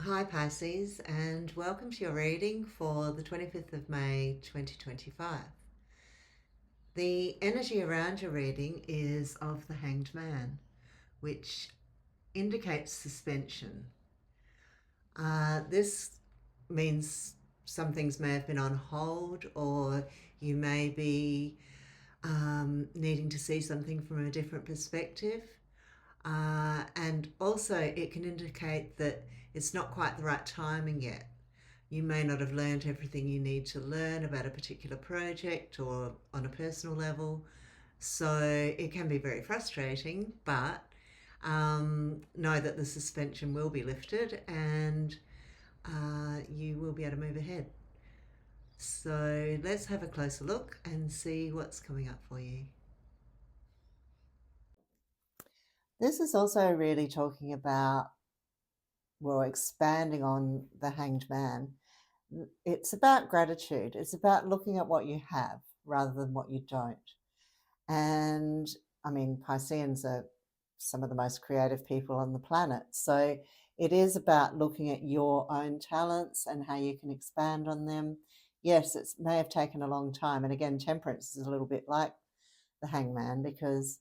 Hi Pisces, and welcome to your reading for the 25th of May 2025. The energy around your reading is of the Hanged Man, which indicates suspension. This means some things may have been on hold, or you may be needing to see something from a different perspective. And also, it can indicate that it's not quite the right timing yet. You may not have learned everything you need to learn about a particular project or on a personal level. So it can be very frustrating, but know that the suspension will be lifted and you will be able to move ahead. So let's have a closer look and see what's coming up for you. This is also really talking about, well, expanding on the Hanged Man. It's about gratitude. It's about looking at what you have rather than what you don't. And I mean, Pisceans are some of the most creative people on the planet. So it is about looking at your own talents and how you can expand on them. Yes, it may have taken a long time. And again, Temperance is a little bit like the Hangman because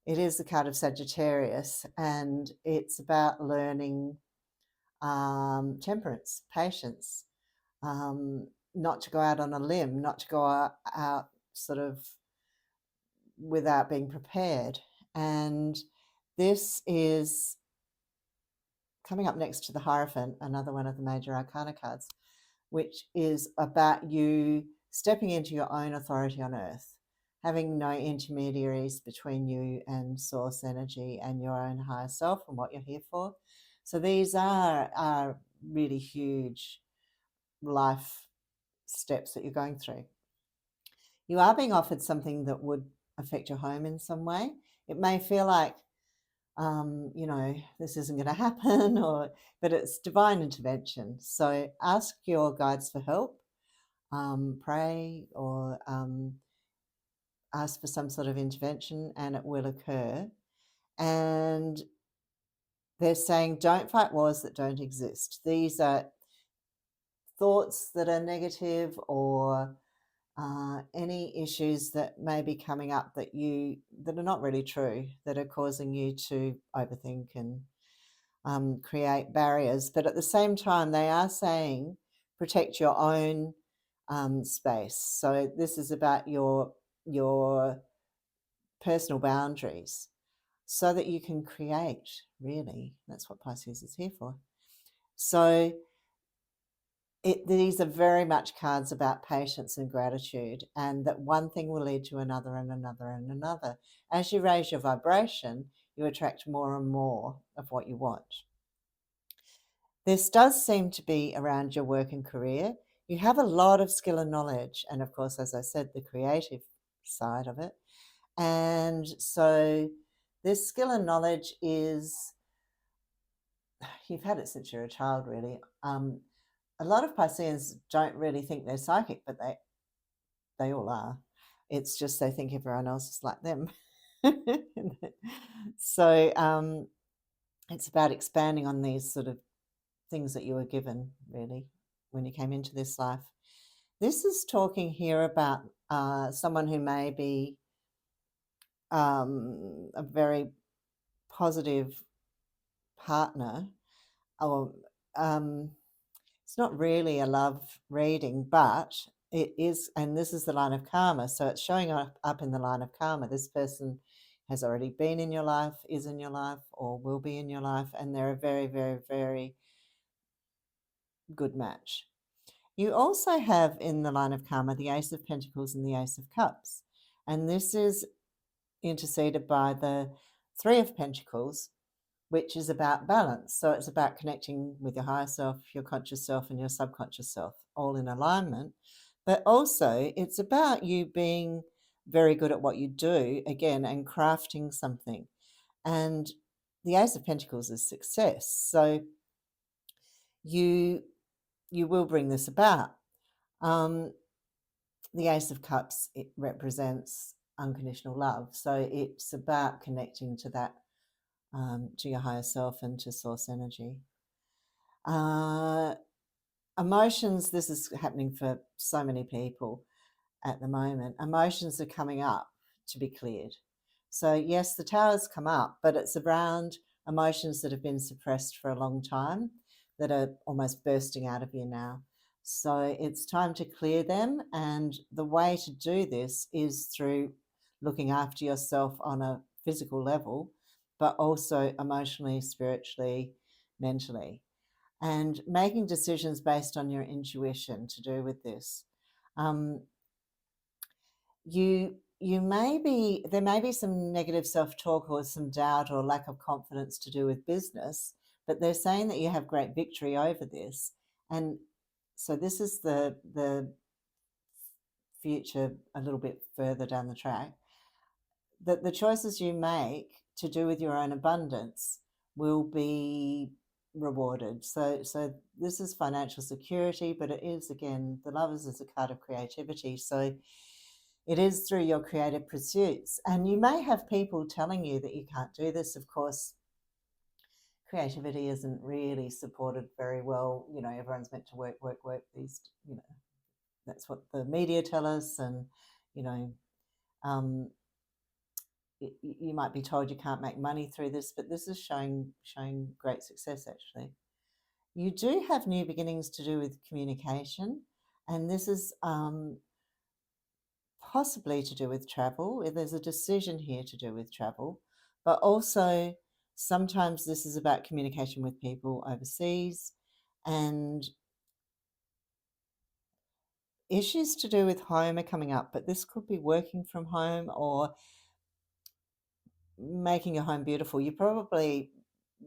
it is the card of Sagittarius and it's about learning temperance, patience, not to go out on a limb, not to go out sort of without being prepared. And this is coming up next to the Hierophant, another one of the major arcana cards, which is about you stepping into your own authority on earth, having no intermediaries between you and source energy and your own higher self and what you're here for. So these are really huge life steps that you're going through. You are being offered something that would affect your home in some way. It may feel like, this isn't going to happen, but it's divine intervention. So ask your guides for help, pray, or ask for some sort of intervention, and it will occur. And they're saying, don't fight wars that don't exist. These are thoughts that are negative or any issues that may be coming up that are not really true, that are causing you to overthink and create barriers. But at the same time, they are saying protect your own space. So this is about your personal boundaries so that you can create, really. That's what Pisces is here for. So these are very much cards about patience and gratitude, and that one thing will lead to another and another and another. As you raise your vibration, you attract more and more of what you want. This does seem to be around your work and career. You have a lot of skill and knowledge, and of course, as I said, the creative side of it. And so this skill and knowledge is, you've had it since you're a child, really. A lot of Pisceans don't really think they're psychic, but they all are. It's just they think everyone else is like them. So it's about expanding on these sort of things that you were given, really, when you came into this life. This is talking here about someone who may be a very positive partner, or it's not really a love reading, but it is, and this is the line of karma. So it's showing up in the line of karma. This person has already been in your life, is in your life, or will be in your life, and they're a very, very, very good match. You also have in the line of karma the Ace of Pentacles and the Ace of Cups. And this is interceded by the Three of Pentacles, which is about balance. So it's about connecting with your higher self, your conscious self, and your subconscious self, all in alignment. But also, it's about you being very good at what you do, again, and crafting something. And the Ace of Pentacles is success. So you will bring this about. The Ace of Cups, it represents unconditional love. So it's about connecting to that, to your higher self and to source energy. Uh, Emotions, this is happening for so many people at the moment. Emotions are coming up to be cleared. So, yes, the towers come up, but it's around emotions that have been suppressed for a long time that are almost bursting out of you now. So, it's time to clear them. And the way to do this is through looking after yourself on a physical level, but also emotionally, spiritually, mentally, and making decisions based on your intuition to do with this. Um, there may be some negative self-talk or some doubt or lack of confidence to do with business, but they're saying that you have great victory over this. And so this is the future a little bit further down the track, that the choices you make to do with your own abundance will be rewarded. So this is financial security, but it is, again, the Lovers is a card of creativity. So it is through your creative pursuits. And you may have people telling you that you can't do this. Of course, creativity isn't really supported very well. You know, everyone's meant to work, work, work. That's what the media tell us. And, you know, you might be told you can't make money through this, but this is showing great success, actually. You do have new beginnings to do with communication, and this is possibly to do with travel. There's a decision here to do with travel, but also sometimes this is about communication with people overseas, and issues to do with home are coming up, but this could be working from home or making your home beautiful. You probably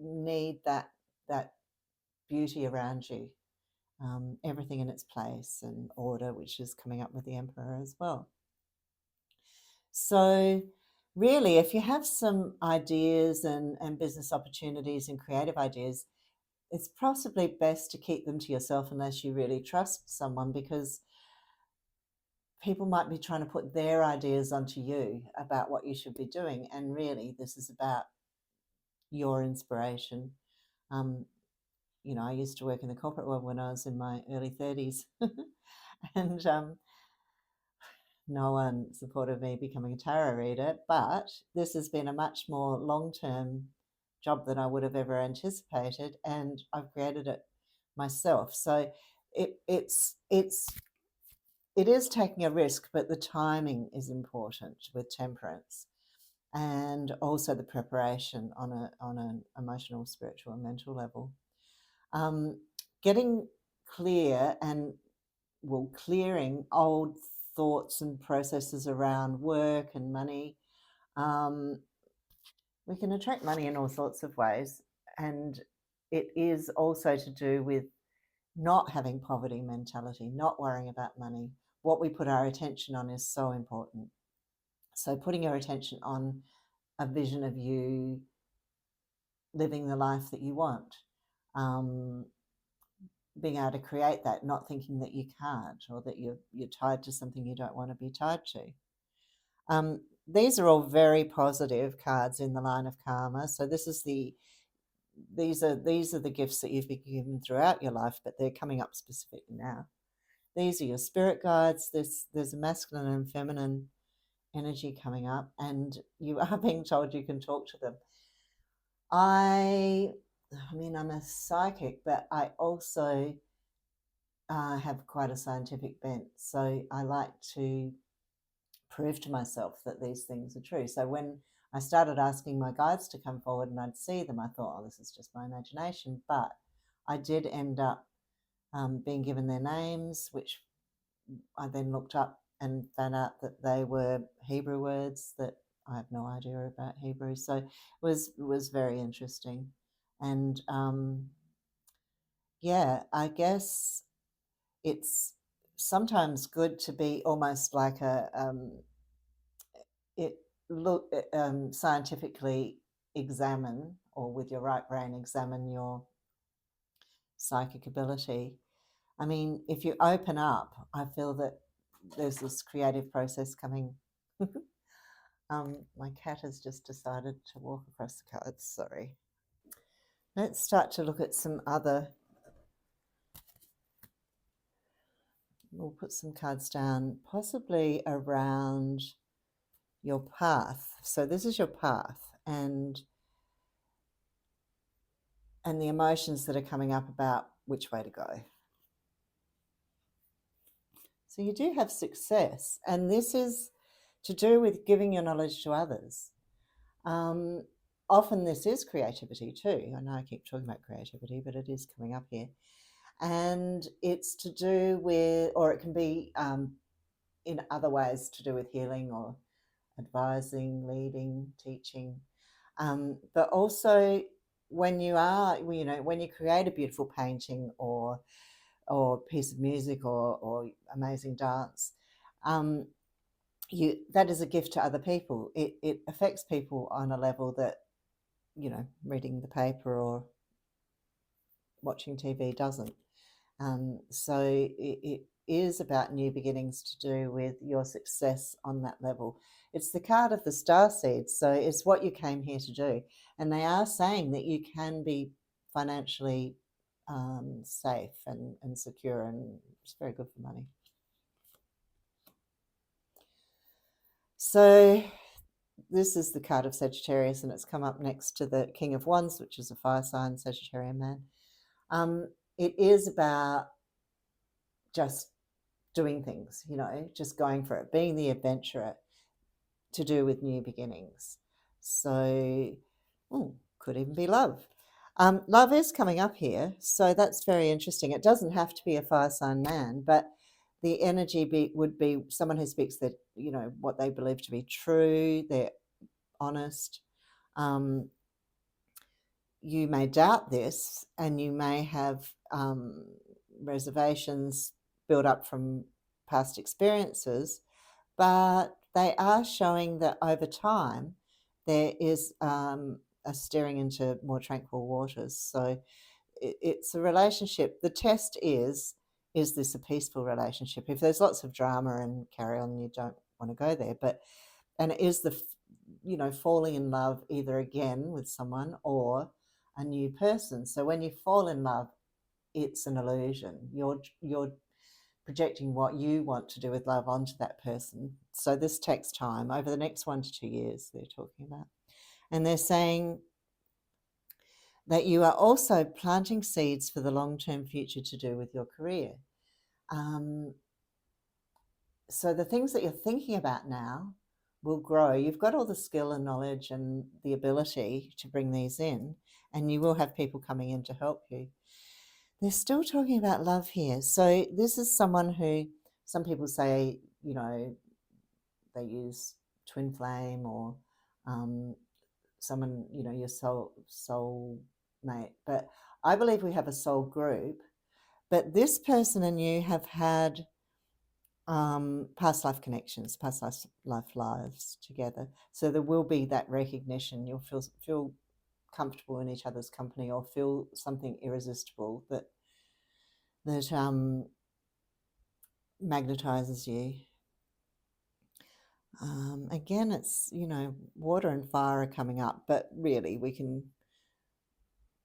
need that beauty around you, everything in its place and order, which is coming up with the Emperor as well. So really, if you have some ideas and business opportunities and creative ideas, it's possibly best to keep them to yourself unless you really trust someone, because people might be trying to put their ideas onto you about what you should be doing. And really, this is about your inspiration. Um, I used to work in the corporate world when I was in my early 30s, and no one supported me becoming a tarot reader. But this has been a much more long-term job than I would have ever anticipated, and I've created it myself. So it is taking a risk, but the timing is important with temperance, and also the preparation on an emotional, spiritual, and mental level. Um, Getting clear and clearing old thoughts and processes around work and money. Um, we can attract money in all sorts of ways, and it is also to do with not having poverty mentality, not worrying about money. What we put our attention on is so important. So putting your attention on a vision of you living the life that you want, um, being able to create that, not thinking that you can't, or that you're tied to something you don't want to be tied to. These are all very positive cards in the line of karma. So these are the gifts that you've been given throughout your life, but they're coming up specifically now. These are your spirit guides. There's a masculine and feminine energy coming up, and you are being told you can talk to them. I mean, I'm a psychic, but I also have quite a scientific bent. So I like to prove to myself that these things are true. So when I started asking my guides to come forward and I'd see them, I thought, oh, this is just my imagination. But I did end up being given their names, which I then looked up and found out that they were Hebrew words that I have no idea about Hebrew. So it was very interesting. And yeah, I guess it's sometimes good to be almost like it look scientifically examine, or with your right brain examine your psychic ability. I mean, if you open up, I feel that there's this creative process coming. My cat has just decided to walk across the cards. Sorry. Let's start to look at some other we'll put some cards down, possibly around your path. So this is your path, and the emotions that are coming up about which way to go. So you do have success, and this is to do with giving your knowledge to others. Often this is creativity too. I know I keep talking about creativity, but it is coming up here. And it's to do with, or it can be in other ways to do with healing or advising, leading, teaching. But also when you are, when you create a beautiful painting or piece of music or amazing dance, that is a gift to other people. It affects people on a level that, reading the paper or watching TV doesn't. So it is about new beginnings to do with your success on that level. It's the card of the star seeds, so it's what you came here to do. And they are saying that you can be financially safe and secure, and it's very good for money. So this is the card of Sagittarius, and it's come up next to the King of Wands, which is a fire sign, Sagittarian man. It is about just doing things, just going for it, being the adventurer, to do with new beginnings. So, could even be love. Love is coming up here, so that's very interesting. It doesn't have to be a fire sign man, but the energy would be someone who speaks that, what they believe to be true, they're honest. You may doubt this, and you may have reservations built up from past experiences, but they are showing that over time there is a steering into more tranquil waters. So it's a relationship. The test is this a peaceful relationship? If there's lots of drama and carry on, you don't want to go there. And it is falling in love either again with someone or a new person. So when you fall in love, it's an illusion. You're projecting what you want to do with love onto that person. So this takes time over the next 1 to 2 years, they're talking about. And they're saying that you are also planting seeds for the long-term future to do with your career. So the things that you're thinking about now will grow. You've got all the skill and knowledge and the ability to bring these in, and you will have people coming in to help you. They're still talking about love here. So this is someone who, some people say, they use twin flame or someone, your soul mate. But I believe we have a soul group. But this person and you have had past life connections, past lives together. So there will be that recognition. You'll feel comfortable in each other's company, or feel something irresistible that magnetizes you. Again, it's, water and fire are coming up, but really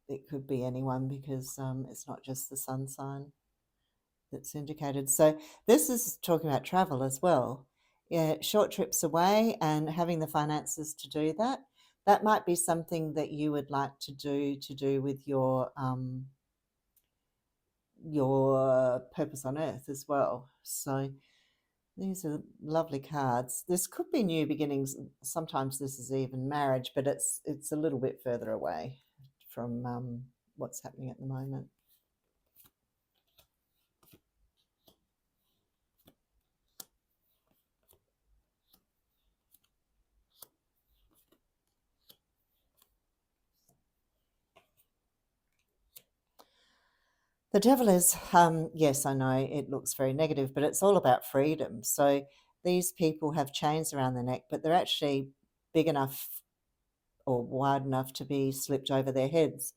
it could be anyone, because it's not just the sun sign that's indicated. So this is talking about travel as well. Yeah, short trips away and having the finances to do that. That might be something that you would like to do with your purpose on earth as well. So these are lovely cards. This could be new beginnings. Sometimes this is even marriage, but it's a little bit further away from what's happening at the moment. The devil is, yes, I know it looks very negative, but it's all about freedom. So these people have chains around their neck, but they're actually big enough or wide enough to be slipped over their heads.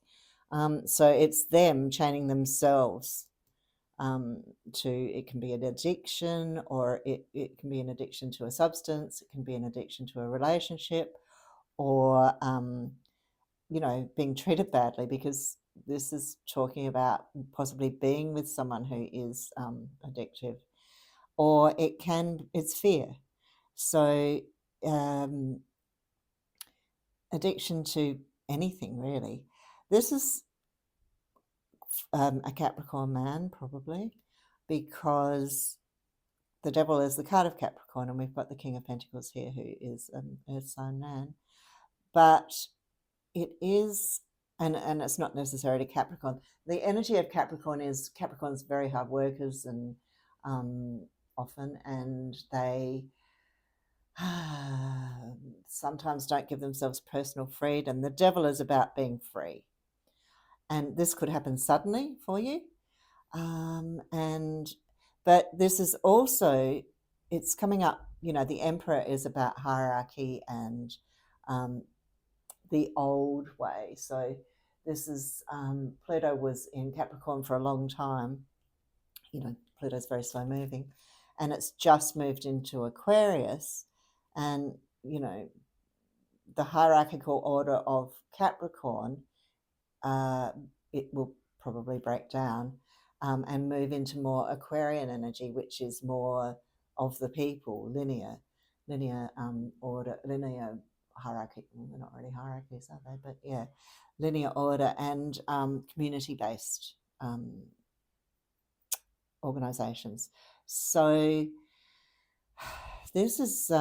So it's them chaining themselves it can be an addiction, or it can be an addiction to a substance, it can be an addiction to a relationship, or being treated badly, because this is talking about possibly being with someone who is addictive. or it's fear. So addiction to anything, really. This is a Capricorn man, probably, because the devil is the card of Capricorn, and we've got the King of Pentacles here, who is an earth sign man. But it is, and it's not necessarily Capricorn. The energy of Capricorn is Capricorn's very hard workers, and often, and they sometimes don't give themselves personal freedom. The devil is about being free, and this could happen suddenly for you. But this is also, it's coming up, the Emperor is about hierarchy and the old way. So this is, Pluto was in Capricorn for a long time. Pluto's very slow moving, and it's just moved into Aquarius. And, the hierarchical order of Capricorn, it will probably break down and move into more Aquarian energy, which is more of the people, linear order, linear hierarchy. Well, they're not really hierarchies, are they? But yeah, linear order and community-based organisations. So this is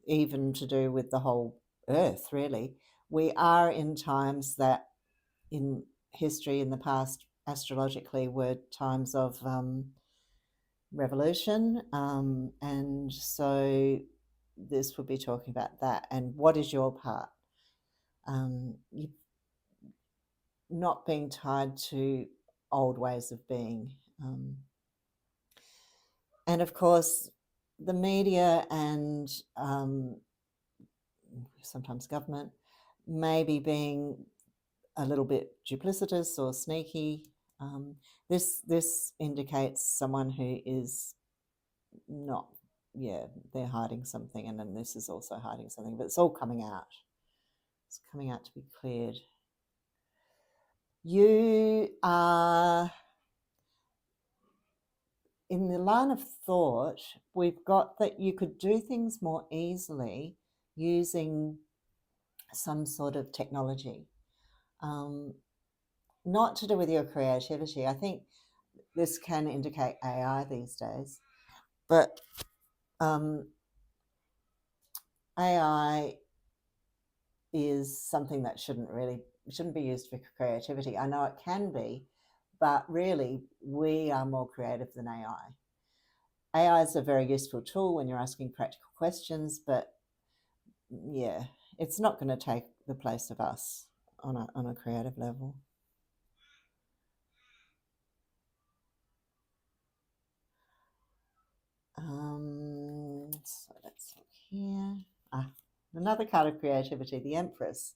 even to do with the whole Earth, really. We are in times that in history in the past, astrologically, were times of revolution. And so this would be talking about that. And what is your part? You not being tied to old ways of being. And of course, the media and sometimes government maybe being a little bit duplicitous or sneaky. This indicates someone who is not, they're hiding something, and then this is also hiding something, but it's all coming out. It's coming out to be cleared. You are in the line of thought. We've got that you could do things more easily using some sort of technology. Not to do with your creativity. I think this can indicate AI these days, but AI is something that shouldn't be used for creativity. I know it can be, but really we are more creative than AI. AI is a very useful tool when you're asking practical questions, but yeah, it's not going to take the place of us on a creative level. So let's look here. Another card of creativity, the Empress.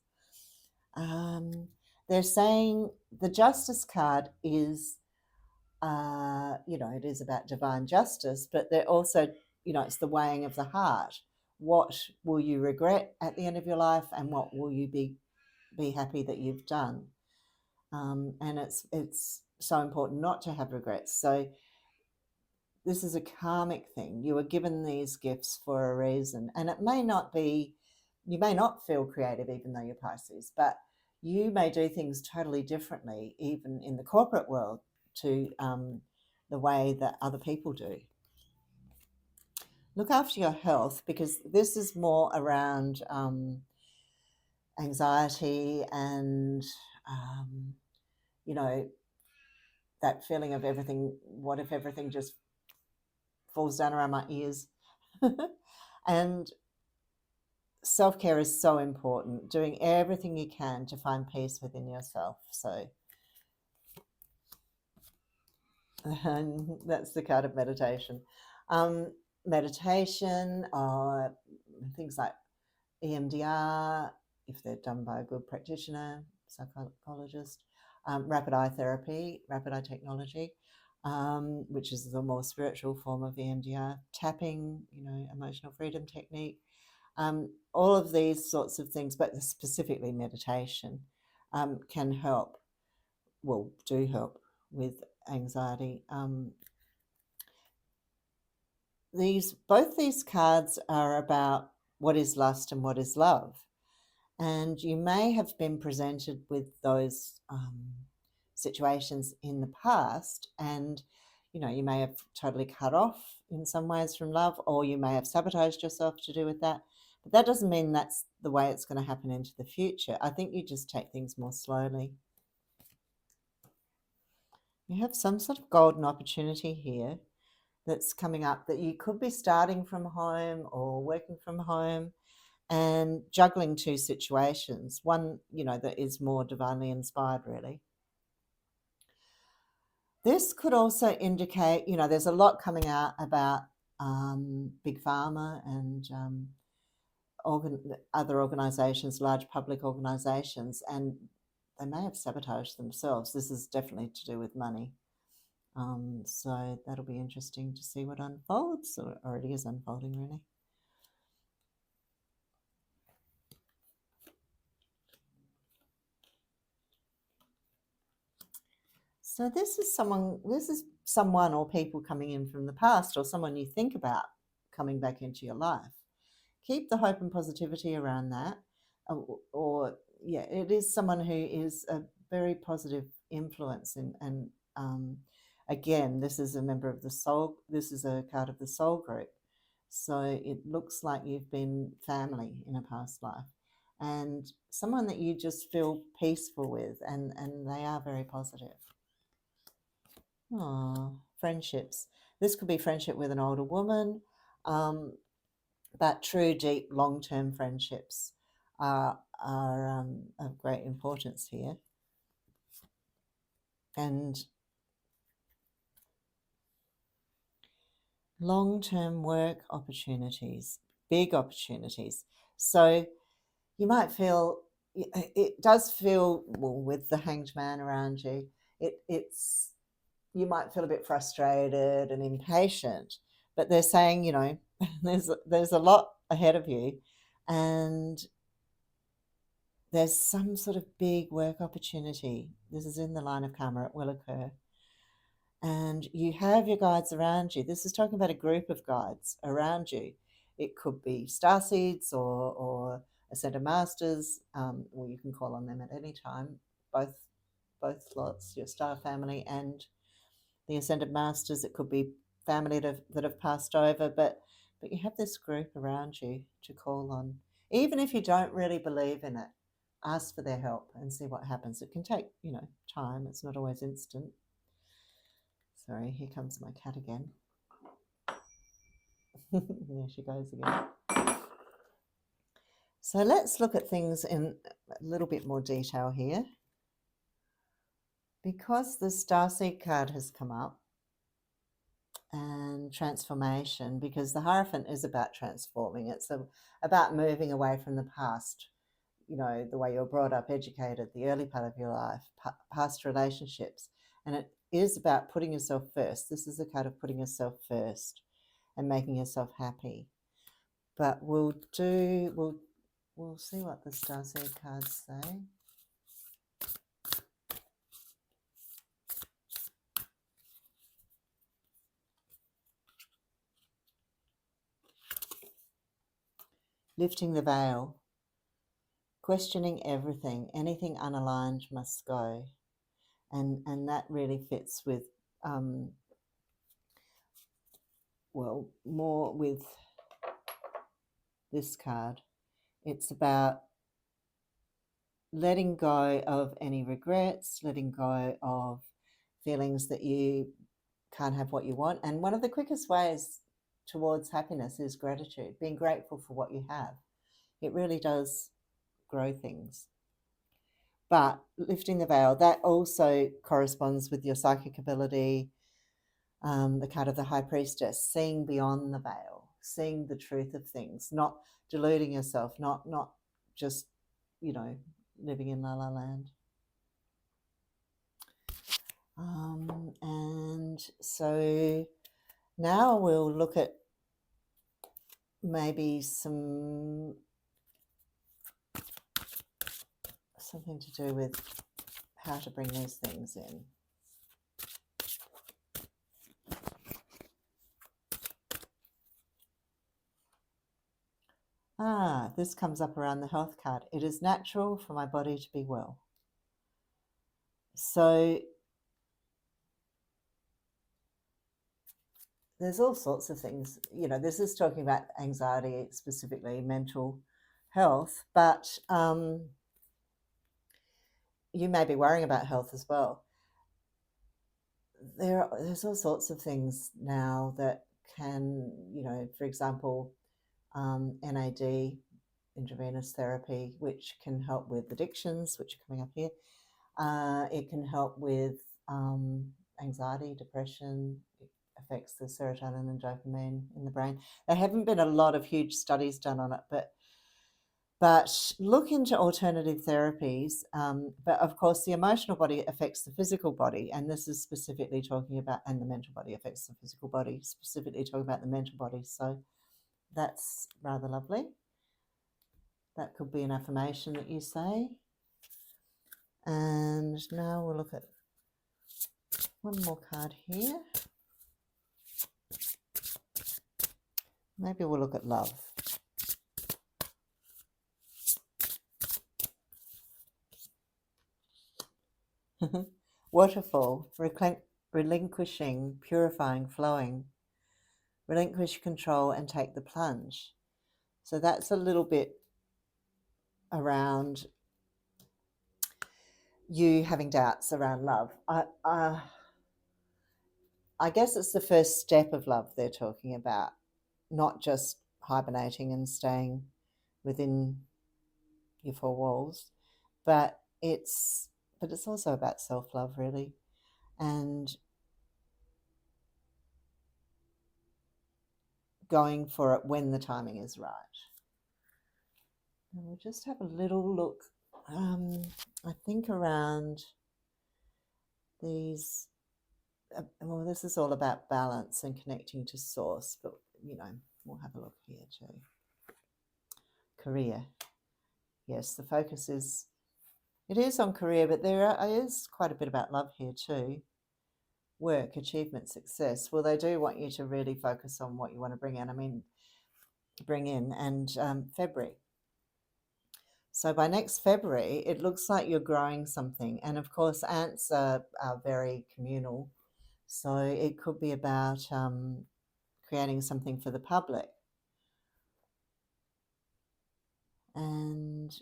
They're saying the Justice card is, it is about divine justice, but they're also, it's the weighing of the heart. What will you regret at the end of your life, and what will you be happy that you've done? And it's so important not to have regrets. So this is a karmic thing. You were given these gifts for a reason, and it may not be, you may not feel creative even though you're Pisces, but you may do things totally differently, even in the corporate world, to the way that other people do. Look after your health, because this is more around anxiety and, that feeling of everything. What if everything just falls down around my ears? And self-care is so important, doing everything you can to find peace within yourself. So and that's the card of meditation. Meditation, or things like EMDR, if they're done by a good practitioner, psychologist, rapid eye therapy, rapid eye technology, which is the more spiritual form of EMDR, tapping, emotional freedom technique, all of these sorts of things, but specifically meditation, can help, do help with anxiety. both these cards are about what is lust and what is love. And you may have been presented with those situations in the past, and you may have totally cut off in some ways from love, or you may have sabotaged yourself to do with that. But that doesn't mean that's the way it's going to happen into the future. I think you just take things more slowly. You have some sort of golden opportunity here that's coming up, that you could be starting from home or working from home and juggling two situations. One, that is more divinely inspired, really. This could also indicate, there's a lot coming out about Big Pharma and other organisations, large public organisations, and they may have sabotaged themselves. This is definitely to do with money. So that'll be interesting to see what unfolds, or already is unfolding, really. So this is someone or people coming in from the past, or someone you think about coming back into your life. Keep the hope and positivity around that. It is someone who is a very positive influence, and again, this is a member of the soul. This is a card of the soul group. So it looks like you've been family in a past life, and someone that you just feel peaceful with, and they are very positive. Oh, friendships. This could be friendship with an older woman, but true, deep, long-term friendships are of great importance here. And long-term work opportunities, big opportunities. So you might feel, it does feel, well, with the Hanged Man around you, you might feel a bit frustrated and impatient, but they're saying, there's a lot ahead of you, and there's some sort of big work opportunity. This is in the line of karma, it will occur. And you have your guides around you. This is talking about a group of guides around you. It could be starseeds or ascended masters, or you can call on them at any time, both lots, your star family and the ascended masters. It could be family that have passed over, but you have this group around you to call on. Even if you don't really believe in it, ask for their help and see what happens. It can take, time. It's not always instant. Sorry, here comes my cat again. There she goes again. So let's look at things in a little bit more detail here. Because the Starseed card has come up, and transformation, because the Hierophant is about transforming. It's about moving away from the past, the way you're brought up, educated, the early part of your life, past relationships. And it is about putting yourself first. This is a card of putting yourself first and making yourself happy. But we'll see what the Starseed cards say. Lifting the veil, questioning everything, anything unaligned must go. And that really fits with, more with this card. It's about letting go of any regrets, letting go of feelings that you can't have what you want. And one of the quickest ways towards happiness is gratitude, being grateful for what you have. It really does grow things. But lifting the veil, that also corresponds with your psychic ability, the card of the High Priestess, seeing beyond the veil, seeing the truth of things, not deluding yourself, not just, living in La La Land. And so now we'll look at maybe something to do with how to bring these things in. This comes up around the health card. It is natural for my body to be well. So there's all sorts of things. This is talking about anxiety, specifically mental health, but you may be worrying about health as well. There's all sorts of things now that can, for example, NAD, intravenous therapy, which can help with addictions, which are coming up here. It can help with anxiety, depression. It affects the serotonin and dopamine in the brain. There haven't been a lot of huge studies done on it, but look into alternative therapies. But of course, the emotional body affects the physical body, and this is specifically talking about, and the mental body affects the physical body, specifically talking about the mental body. So that's rather lovely. That could be an affirmation that you say. And now we'll look at one more card here. Maybe we'll look at love. Waterfall, relinquishing, purifying, flowing. Relinquish control and take the plunge. So that's a little bit around you having doubts around love. I guess it's the first step of love they're talking about, not just hibernating and staying within your four walls, but it's also about self-love, really, and going for it when the timing is right. And we'll just have a little look, I think, around these. Well, this is all about balance and connecting to source, but we'll have a look here too. Career. Yes, the focus is on career, but there is quite a bit about love here too. Work, achievement, success. Well, they do want you to really focus on what you want to bring in. And February. So by next February, it looks like you're growing something. And of course, ants are very communal. So it could be about creating something for the public. And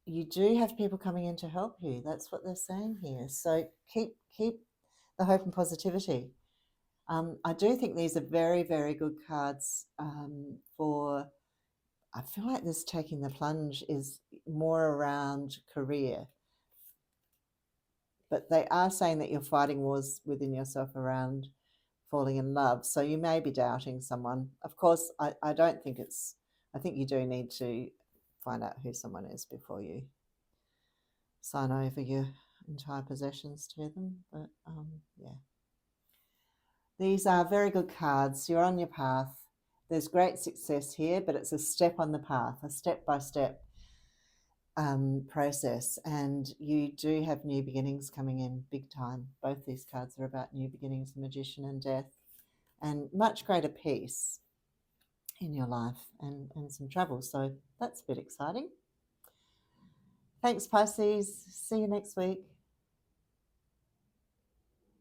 you do have people coming in to help you. That's what they're saying here. So keep the hope and positivity. I do think these are very, very good cards for. I feel like this taking the plunge is more around career. But they are saying that you're fighting wars within yourself around falling in love. So you may be doubting someone. Of course, I don't think I think you do need to find out who someone is before you sign over your entire possessions to them. But yeah. These are very good cards. You're on your path. There's great success here, but it's a step on the path, a step-by-step process. And you do have new beginnings coming in big time. Both these cards are about new beginnings, Magician and Death, and much greater peace in your life and some travel. So that's a bit exciting. Thanks, Pisces. See you next week.